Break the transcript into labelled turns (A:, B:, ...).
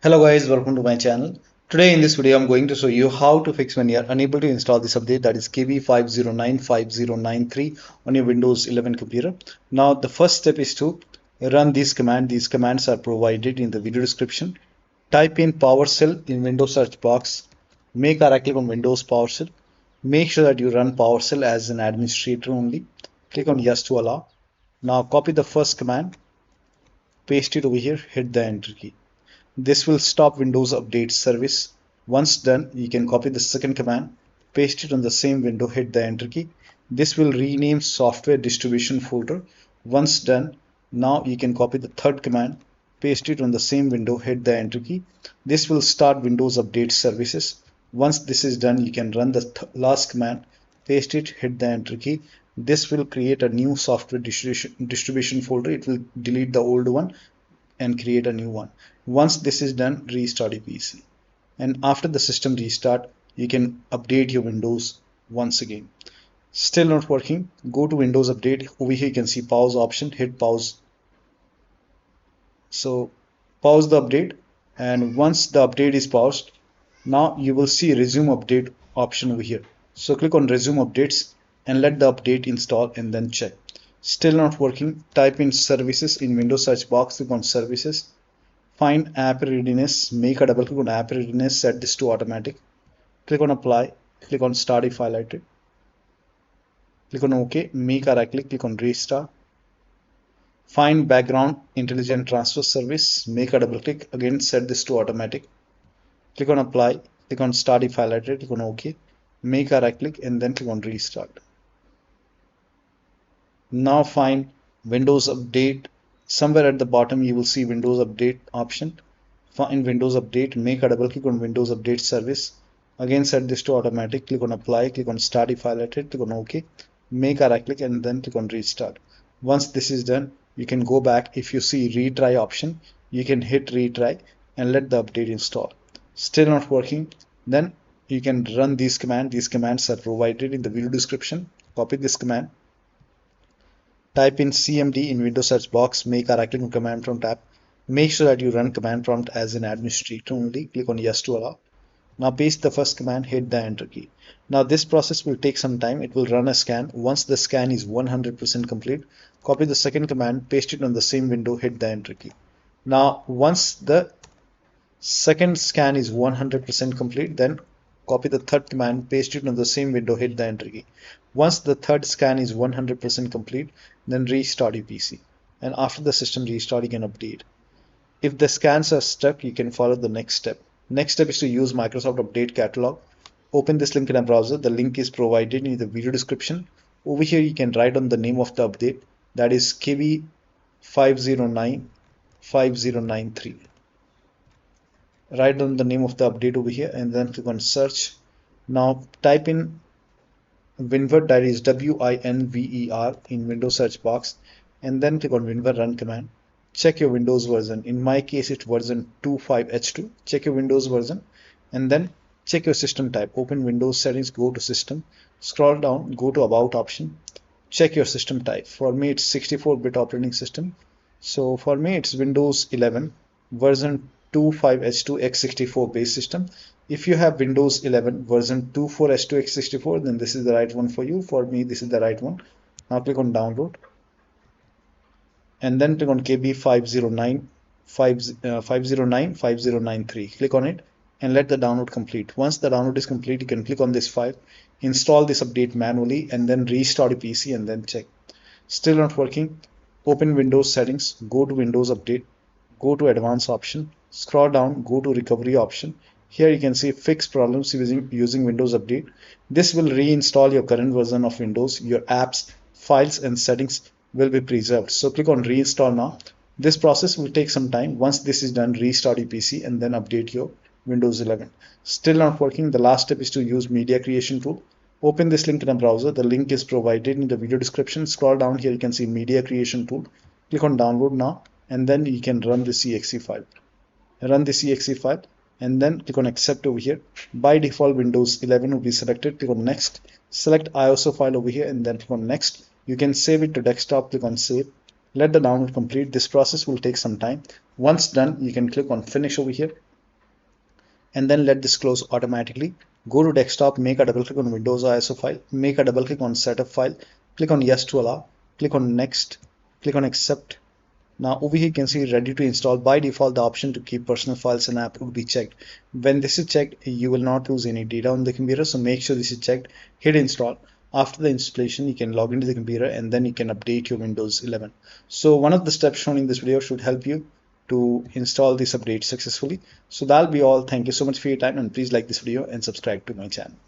A: Hello guys, welcome to my channel. Today in this video I'm going to show you how to fix when you are unable to install this update, that is KB5095093 on your Windows 11 computer. Now the first step is to run this command. These commands are provided in the video description. Type in PowerShell in Windows search box. Make a right click on Windows PowerShell. Make sure that you run PowerShell as an administrator only. Click on yes to allow. Now copy the first command, paste it over here, hit the enter key. This will stop Windows Update service. Once done, you can copy the second command, paste it on the same window, hit the enter key. This will rename software distribution folder. Once done, now you can copy the third command, paste it on the same window, hit the enter key. This will start Windows Update services. Once this is done, you can run the last command, paste it, hit the enter key. This will create a new software distribution folder. It will delete the old one and create a new one. Once this is done, restart your PC. And after the system restart, you can update your Windows once again. Still not working, go to Windows Update. Over here you can see pause option, hit pause. So pause the update, and once the update is paused, now you will see resume update option over here. So click on resume updates and let the update install and then check. Still not working, type in services in Windows search box, click on services, find app readiness, make a double click on app readiness, set this to automatic, click on apply, click on start if highlighted, click on OK, make a right click on restart, find background intelligent transfer service, make a double click, again set this to automatic, click on apply, click on start if highlighted, click on OK, make a right click and then click on restart. Now find Windows Update. Somewhere at the bottom you will see Windows Update option. Find Windows Update, make a double click on Windows Update service. Again set this to automatic, click on apply, click on start if highlighted, click on OK, make a right click and then click on restart. Once this is done, you can go back. If you see retry option, you can hit retry and let the update install. Still not working, then you can run these commands. These commands are provided in the video description. Copy this command, type in cmd in Windows search box, make a right click on command prompt tab. Make sure that you run command prompt as an administrator only. Click on yes to allow. Now paste the first command, hit the enter key. Now this process will take some time. It will run a scan. Once the scan is 100% complete, copy the second command, paste it on the same window, hit the enter key. Now once the second scan is 100% complete, then copy the third command, paste it on the same window, hit the enter key. Once the third scan is 100% complete, then restart your PC. And after the system restart, you can update. If the scans are stuck, you can follow the next step. Next step is to use Microsoft Update Catalog. Open this link in a browser. The link is provided in the video description. Over here, you can write on the name of the update. That is KB5095093. Write down the name of the update over here and then click on search. Now type in WinVer, that is WINVER in Windows search box, and then click on WinVer run command. Check your Windows version. In my case it's version 25H2. Check your Windows version and then check your system type. Open Windows settings, go to system, scroll down, go to about option, check your system type. For me it's 64-bit operating system, so for me it's Windows 11 version 25H2 x64 base system. If you have Windows 11 version 24H2 x64, then this is the right one for you. For me this is the right one. Now click on download and then click on KB5095093. Click on it and let the download complete. Once the download is complete, you can click on this file, install this update manually and then restart your PC and then check. Still not working, open Windows settings, go to Windows Update, go to advanced option, scroll down, go to recovery option. Here you can see fix problems using Windows Update. This will reinstall your current version of Windows. Your apps, files and settings will be preserved. So click on reinstall now. This process will take some time. Once this is done, restart your PC and then update your Windows 11. Still not working, the last step is to use media creation tool. Open this link in a browser. The link is provided in the video description. Scroll down here, you can see media creation tool. Click on download now and then you can run the exe file. Run the exe file and then click on accept over here. By default Windows 11 will be selected. Click on next, select ISO file over here and then click on next. You can save it to desktop, click on save. Let the download complete. This process will take some time. Once done, you can click on finish over here and then let this close automatically. Go to desktop, make a double click on Windows ISO file, make a double click on setup file, click on yes to allow, click on next, click on accept. Now over here you can see ready to install. By default the option to keep personal files and app would be checked. When this is checked, you will not lose any data on the computer, so make sure this is checked. Hit install. After the installation you can log into the computer and then you can update your Windows 11. So one of the steps shown in this video should help you to install this update successfully. So that'll be all. Thank you so much for your time, and please like this video and subscribe to my channel.